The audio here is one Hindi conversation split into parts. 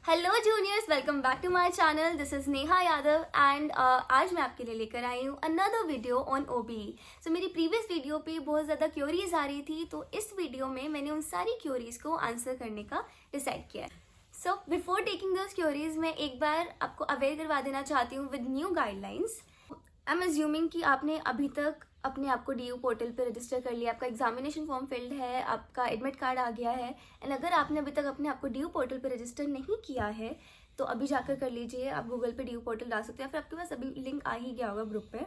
Hello juniors, welcome back to my channel. This is Neha Yadav and आज मैं आपके लिए लेकर आई हूँ another video on OBE. So मेरी प्रीवियस वीडियो पे बहुत ज़्यादा क्यूरीज आ रही थी, तो इस वीडियो में मैंने उन सारी क्यूरीज को आंसर करने का डिसाइड किया है। So before taking those queries मैं एक बार आपको अवेयर करवा देना चाहती हूँ with new guidelines. I am assuming कि आपने अभी तक अपने आप को DU पोर्टल पे रजिस्टर कर लिया, आपका एग्जामिनेशन फॉर्म फिल्ड है, आपका एडमिट कार्ड आ गया है। एंड अगर आपने अभी तक अपने आप को DU पोर्टल पे रजिस्टर नहीं किया है तो अभी जाकर कर लीजिए। आप गूगल पे DU पोर्टल डाल सकते हैं, फिर आपके पास अभी लिंक आ ही गया होगा ग्रुप पे।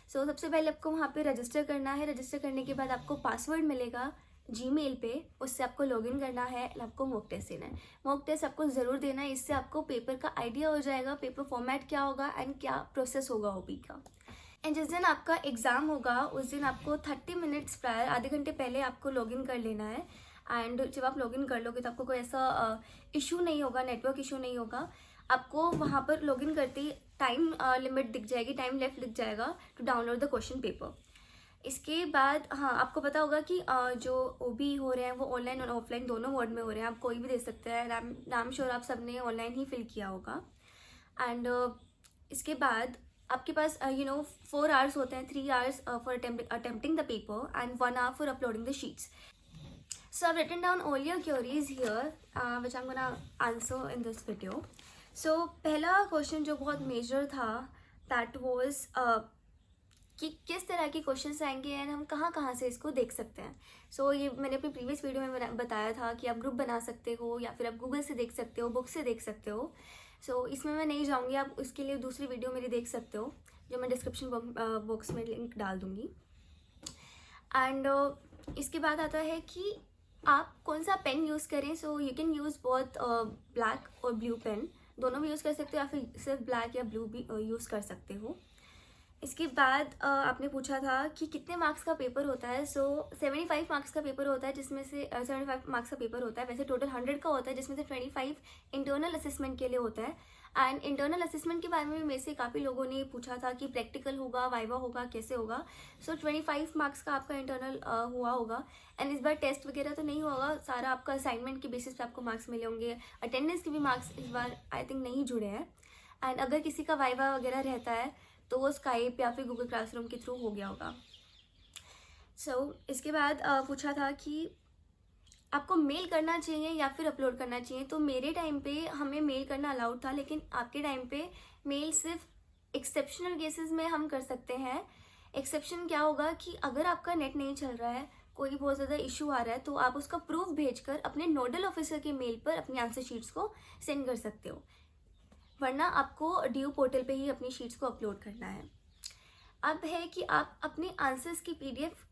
सो सबसे पहले आपको वहाँ पे रजिस्टर करना है। रजिस्टर करने के बाद आपको पासवर्ड मिलेगा Gmail पे, उससे आपको लॉगिन करना है एंड आपको मॉक टेस्ट देना है। मॉक टेस्ट आपको ज़रूर देना है, इससे आपको पेपर का आइडिया हो जाएगा, पेपर फॉर्मेट क्या होगा एंड क्या प्रोसेस होगा ओबी का। एंड जिस दिन आपका एग्ज़ाम होगा उस दिन आपको 30 मिनट्स प्रायर, आधे घंटे पहले आपको लॉगिन कर लेना है। एंड जब आप लॉगिन कर लोगे तो आपको कोई ऐसा इशू नहीं होगा, नेटवर्क इशू नहीं होगा। आपको वहाँ पर लॉगिन करते ही टाइम लिमिट दिख जाएगी, टाइम लेफ्ट दिख जाएगा to download the question paper. इसके बाद हाँ, आपको पता होगा कि जो ओबी हो रहे हैं वो ऑनलाइन और ऑफलाइन दोनों मोड में हो रहे हैं। आप कोई भी दे सकते हैं। नाम श्योर आप सबने ऑनलाइन ही फिल किया होगा। एंड इसके बाद आपके पास 4 आवर्स होते हैं, 3 hours for attempting the paper and 1 hour for uploading the sheets. So I've written down all your queries here, which I'm gonna answer in this video. So पहला क्वेश्चन जो बहुत मेजर था that was कि किस तरह के क्वेश्चंस आएंगे एंड हम कहाँ से इसको देख सकते हैं। सो ये मैंने अपनी प्रीवियस वीडियो में बताया था कि आप ग्रुप बना सकते हो या फिर आप गूगल से देख सकते हो, बुक से देख सकते हो। सो इसमें मैं नहीं जाऊँगी, आप उसके लिए दूसरी वीडियो मेरी देख सकते हो जो मैं डिस्क्रिप्शन बॉक्स में लिंक डाल दूँगी। एंड इसके बाद आता है कि आप कौन सा पेन यूज़ करें। So you can use both black और ब्लू पेन, दोनों भी यूज़ कर सकते हो, या फिर सिर्फ ब्लैक या ब्लू भी यूज़ कर सकते हो। इसके बाद आपने पूछा था कि कितने मार्क्स का पेपर होता है। सो 75 मार्क्स का पेपर होता है, जिसमें से 75 मार्क्स का पेपर होता है। वैसे टोटल 100 का होता है, जिसमें से 25 इंटरनल असेसमेंट के लिए होता है। एंड इंटरनल असेसमेंट के बारे में मेरे से काफ़ी लोगों ने पूछा था कि प्रैक्टिकल होगा, वाइवा होगा, कैसे होगा। सो 25 मार्क्स का आपका इंटरनल हुआ होगा। एंड इस बार टेस्ट वगैरह तो नहीं होगा, सारा आपका असाइनमेंट के बेसिस पे आपको मार्क्स मिले होंगे। अटेंडेंस के भी मार्क्स इस बार आई थिंक नहीं जुड़े हैं। एंड अगर किसी का वाइवा वगैरह रहता है तो वो स्काइप या फिर गूगल क्लासरूम के थ्रू हो गया होगा। सो इसके बाद पूछा था कि आपको मेल करना चाहिए या फिर अपलोड करना चाहिए। तो मेरे टाइम पे हमें मेल करना अलाउड था, लेकिन आपके टाइम पे मेल सिर्फ एक्सेप्शनल केसेस में हम कर सकते हैं। एक्सेप्शन क्या होगा कि अगर आपका नेट नहीं चल रहा है, कोई बहुत ज़्यादा इशू आ रहा है, तो आप उसका प्रूफ भेजकर अपने नोडल ऑफिसर के मेल पर अपनी आंसर शीट्स को सेंड कर सकते हो, वरना आपको DU पोर्टल पे ही अपनी शीट्स को अपलोड करना है। अब है कि आप अपने आंसर्स की PDF,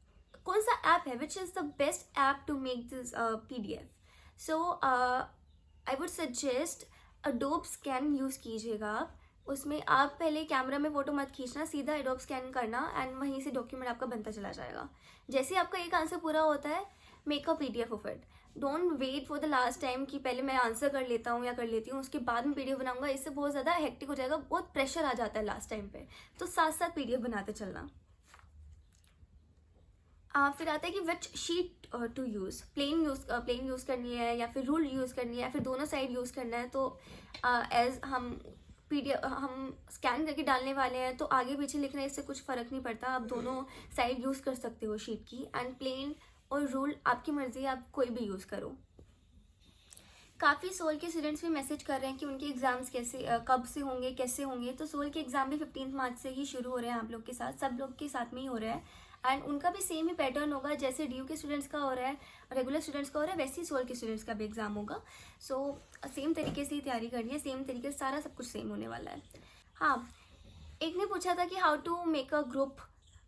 कौन सा ऐप है, which is the best app to make this PDF। So I would suggest Adobe Scan use कीजिएगा आप। उसमें आप पहले कैमरा में फ़ोटो मत खींचना, सीधा एडोब स्कैन करना एंड वहीं से डॉक्यूमेंट आपका बनता चला जाएगा। जैसे ही आपका एक आंसर पूरा होता है, make a PDF of it. Don't wait for the last time कि पहले मैं आंसर कर लेता हूँ या कर लेती हूँ उसके बाद में PDF बनाऊंगा। इससे बहुत ज़्यादा हेक्टिक हो जाएगा, बहुत प्रेशर आ जाता है लास्ट टाइम पे। तो साथ साथ PDF बनाते चलना। फिर आता है कि which sheet to use, plain use करनी है या फिर रूल यूज़ करनी है या फिर दोनों साइड यूज़ करना है। तो एज हम PDF हम स्कैन करके डालने वाले हैं, तो आगे पीछे लिखना है, इससे कुछ फ़र्क नहीं पड़ता। आप दोनों साइड यूज़ कर सकते हो शीट की। एंड प्लेन और रूल आपकी मर्ज़ी है, आप कोई भी यूज़ करो। काफ़ी सोल के स्टूडेंट्स भी मैसेज कर रहे हैं कि उनके एग्ज़ाम्स कैसे कब से होंगे, कैसे होंगे। तो सोल के एग्ज़ाम भी 15 मार्च से ही शुरू हो रहे हैं आप लोग के साथ, सब लोग के साथ में ही हो रहा है। एंड उनका भी सेम ही पैटर्न होगा, जैसे DU के स्टूडेंट्स का हो रहा है, रेगुलर स्टूडेंट्स का हो रहा है, वैसे ही सोल के स्टूडेंट्स का भी एग्ज़ाम होगा। सो सेम तरीके से ही तैयारी करनी है, सेम तरीके से सारा सब कुछ सेम होने वाला है। हाँ, एक ने पूछा था कि how to make a group,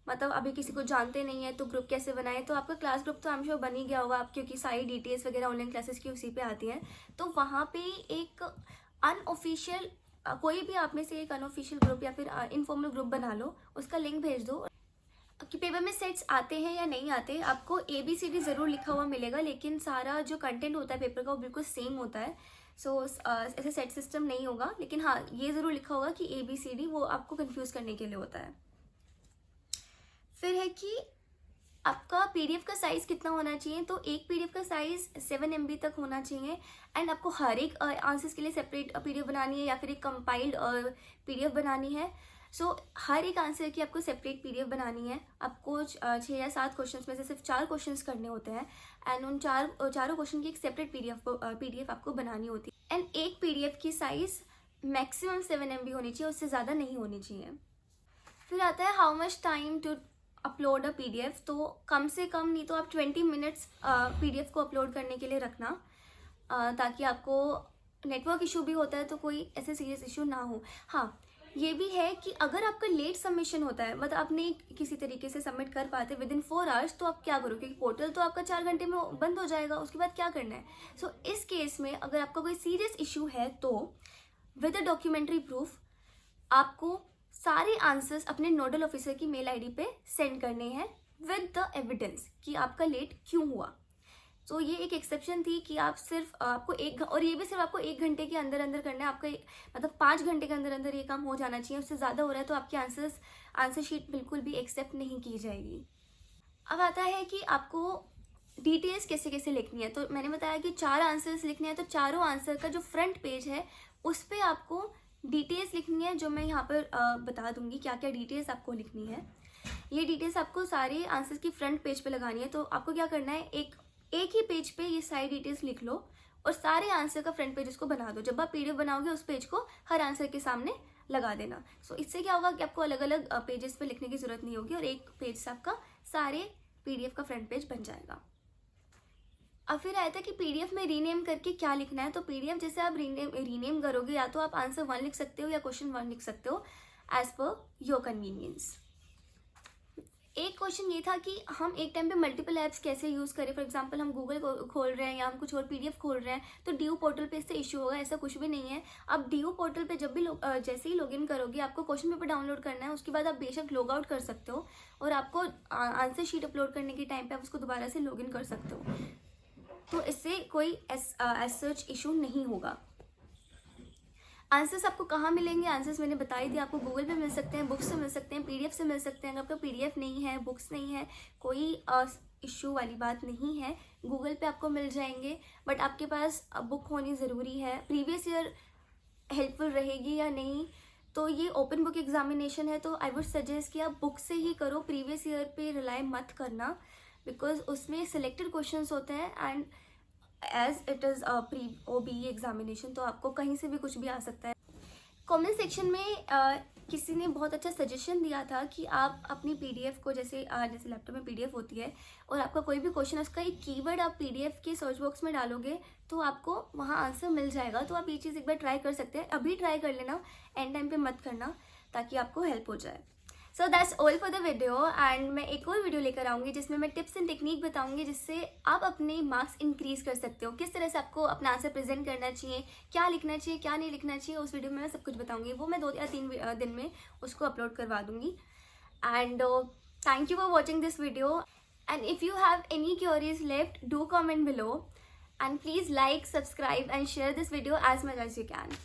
मतलब अभी किसी को जानते नहीं है तो ग्रुप कैसे बनाए। तो आपका क्लास ग्रुप तो आई एम श्योर बन ही गया होगा आप, क्योंकि सारी डिटेल्स वगैरह ऑनलाइन क्लासेस की उसी पे आती हैं। तो वहाँ पे एक अनऑफिशियल, कोई भी आप में से एक अनऑफिशियल ग्रुप या फिर इनफॉर्मल ग्रुप बना लो, उसका लिंक भेज दो। कि पेपर में सेट्स आते हैं या नहीं आते, आपको ABCD ज़रूर लिखा हुआ मिलेगा, लेकिन सारा जो कंटेंट होता है पेपर का वो बिल्कुल सेम होता है। सो ऐसे सेट सिस्टम नहीं होगा, लेकिन हाँ ये ज़रूर लिखा होगा कि ABCD, वो आपको कंफ्यूज करने के लिए होता है। फिर है कि आपका पीडीएफ का साइज़ कितना होना चाहिए, तो एक पीडीएफ का साइज़ 7 MB तक होना चाहिए। एंड आपको हर एक आंसर्स के लिए सेपरेट पीडीएफ बनानी है या फिर एक कंपाइल्ड पीडीएफ बनानी है। सो हर एक आंसर की आपको सेपरेट पीडीएफ बनानी है। आपको 6 या 7 क्वेश्चंस में से सिर्फ 4 क्वेश्चंस करने होते हैं एंड उन चारों क्वेश्चन की एक सेपरेट पीडीएफ आपको बनानी होती है। एंड एक पीडीएफ की साइज़ मैक्सिमम 7 MB होनी चाहिए, उससे ज़्यादा नहीं होनी चाहिए। फिर आता है how much time to upload a PDF. तो कम से कम नहीं तो आप 20 मिनट्स पीडीएफ को अपलोड करने के लिए रखना, ताकि आपको नेटवर्क इशू भी होता है तो कोई ऐसे सीरियस इशू ना हो। हाँ, ये भी है कि अगर आपका लेट सबमिशन होता है, मतलब आप नहीं किसी तरीके से सबमिट कर पाते विद इन 4 आवर्स, तो आप क्या करोगे? क्योंकि पोर्टल तो आपका 4 घंटे में बंद हो जाएगा, उसके बाद क्या करना है? सो इस केस में अगर आपका कोई सीरियस इशू है तो विद अ डॉक्यूमेंट्री प्रूफ आपको सारे आंसर्स अपने नोडल ऑफिसर की मेल आईडी पे सेंड करने हैं विद द एविडेंस कि आपका लेट क्यों हुआ। तो ये एक एक्सेप्शन थी कि आप सिर्फ आपको और ये भी सिर्फ आपको 1 घंटे के अंदर अंदर करना है। आपका मतलब 5 घंटे के अंदर अंदर ये काम हो जाना चाहिए। उससे ज़्यादा हो रहा है तो आपकी आंसर शीट बिल्कुल भी एक्सेप्ट नहीं की जाएगी। अब आता है कि आपको डिटेल्स कैसे कैसे लिखनी है। तो मैंने बताया कि 4 आंसर्स लिखने हैं, तो चारों आंसर का जो फ्रंट पेज है उस पर आपको डिटेल्स लिखनी है, जो मैं यहाँ पर बता दूंगी क्या क्या डिटेल्स आपको लिखनी है। ये डिटेल्स आपको सारे आंसर्स की फ्रंट पेज पे लगानी है। तो आपको क्या करना है, एक ही पेज पे ये सारी डिटेल्स लिख लो और सारे आंसर का फ्रंट पेज इसको बना दो। जब आप पीडीएफ बनाओगे उस पेज को हर आंसर के सामने लगा देना। सो इससे क्या होगा कि आपको अलग अलग पेजेस पे लिखने की जरूरत नहीं होगी और एक पेज से आपका सारे पीडीएफ का फ्रंट पेज बन जाएगा। अब फिर आया था कि पीडीएफ में रीनेम करके क्या लिखना है। तो पीडीएफ जैसे आप रीनेम करोगे, या तो आप आंसर 1 लिख सकते हो या क्वेश्चन 1 लिख सकते हो, एज पर योर कन्वीनियंस। एक क्वेश्चन ये था कि हम एक टाइम पे मल्टीपल ऐप्स कैसे यूज़ करें। फॉर एग्जांपल हम गूगल खोल रहे हैं या हम कुछ और पीडीएफ खोल रहे हैं, तो डीयू पोर्टल पे इससे इशू होगा। ऐसा कुछ भी नहीं है। आप डीयू पोर्टल पे जब भी जैसे ही लॉगिन करोगे, आपको क्वेश्चन पेपर डाउनलोड करना है, उसके बाद आप बेशक लॉग आउट कर सकते हो और आपको आंसर शीट अपलोड करने के टाइम पे आप उसको दोबारा से लॉगिन कर सकते हो। तो इससे कोई एज सच इशू नहीं होगा। आंसर्स आपको कहाँ मिलेंगे? आंसर्स मैंने बताई थी, आपको गूगल पे मिल सकते हैं, बुक्स से मिल सकते हैं, पीडीएफ से मिल सकते हैं। अगर आपका पीडीएफ नहीं है, बुक्स नहीं है, कोई इशू वाली बात नहीं है, गूगल पे आपको मिल जाएंगे। बट आपके पास बुक होनी ज़रूरी है। प्रीवियस ईयर हेल्पफुल रहेगी या नहीं, तो ये ओपन बुक एग्जामिनेशन है, तो आई वुड सजेस्ट कि आप बुक से ही करो, प्रीवियस ईयर पे रिलाई मत करना, बिकॉज उसमें सिलेक्टेड क्वेश्चंस होते हैं and as it is pre OBE examination, तो आपको कहीं से भी कुछ भी आ सकता है। कमेंट सेक्शन में किसी ने बहुत अच्छा सजेशन दिया था कि आप अपनी पीडीएफ को जैसे लैपटॉप में पीडीएफ होती है और आपका कोई भी क्वेश्चन, उसका एक कीवर्ड आप पीडीएफ के सर्च बॉक्स में डालोगे तो आपको वहाँ आंसर मिल जाएगा। तो आप ये चीज़ एक बार ट्राई कर सकते हैं। अभी ट्राई कर लेना, एंड टाइम पे मत करना, ताकि आपको हेल्प हो जाए। So that's all for the video, and मैं एक और वीडियो लेकर आऊँगी जिसमें मैं टिप्स एंड टेक्निक बताऊँगी जिससे आप अपने मार्क्स इंक्रीज कर सकते हो। किस तरह से आपको अपना आंसर प्रेजेंट करना चाहिए, क्या लिखना चाहिए, क्या नहीं लिखना चाहिए, उस वीडियो में मैं सब कुछ बताऊँगी। वो मैं 2 या 3 दिन में उसको अपलोड करवा दूँगी। And thank you for watching this video, and if you have any queries left, do comment below, and please like, subscribe and share this video as much as you can.